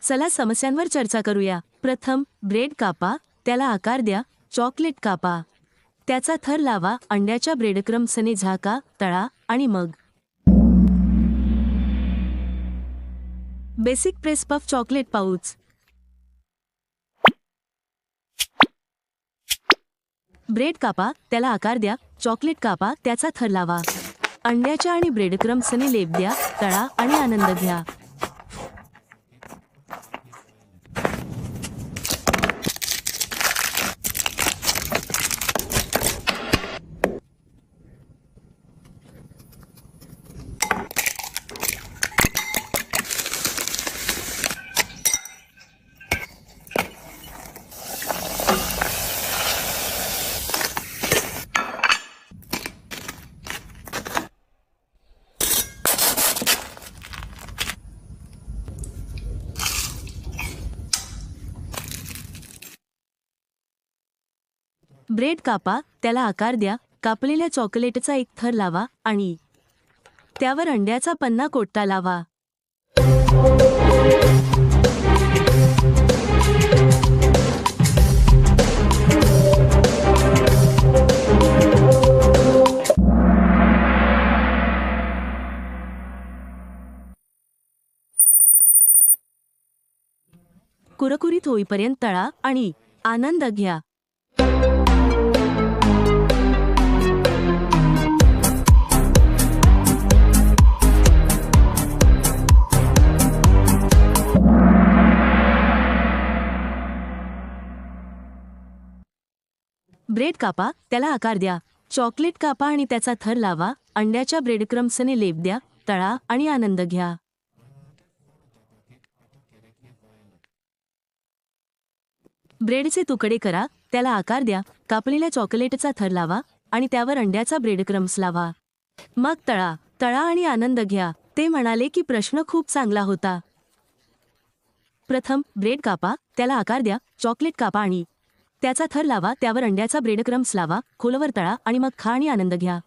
चला समस्यांवर चर्चा करूया। प्रथम, ब्रेड कापा, त्याला आकार द्या, चॉकलेट कापा, त्याचा थर लावा, अंड्याच्या ब्रेडक्रम्सने झाका, तळा आणि मग basic press puff chocolate pouch. Bread कापा, त्याला आकार द्या, चॉकलेट कापा, त्याचा थर लावा, अंड्याच्या आणि ब्रेडक्रम्सने लेप द्या, तळा आणि आनंद घ्या। ब्रेड कापा, त्याला आकार द्या, कापलेल्या चॉकलेटचा एक थर लावा आणि त्यावर अंड्याचा पन्ना कोट्टा लावा। कुरकुरीत होईपर्यंत तळा आणि आनंद घ्या। ब्रेड कापा, त्याला आकार द्या, चॉकलेट कापा आणि त्याचा थर लावा, अंड्याच्या ब्रेडक्रम्सने लेप द्या, तळा आणि आनंद घ्या। ब्रेडचे तुकडे करा, त्याला आकार द्या, कापलेल्या चॉकलेटचा थर लावा आणि त्यावर अंड्याचा ब्रेडक्रम्स लावा, मग तळा आणि आनंद घ्या। ते म्हणाले की प्रश्न खूप चांगला होता। प्रथम, ब्रेड कापा, त्याला आकार द्या, चॉकलेट कापा आणि त्याचा थर लावा, त्यावर अंड्याचा ब्रेडक्रम्स लावा, खोलवर तळा आणि मग खा आणि आनंद घ्या।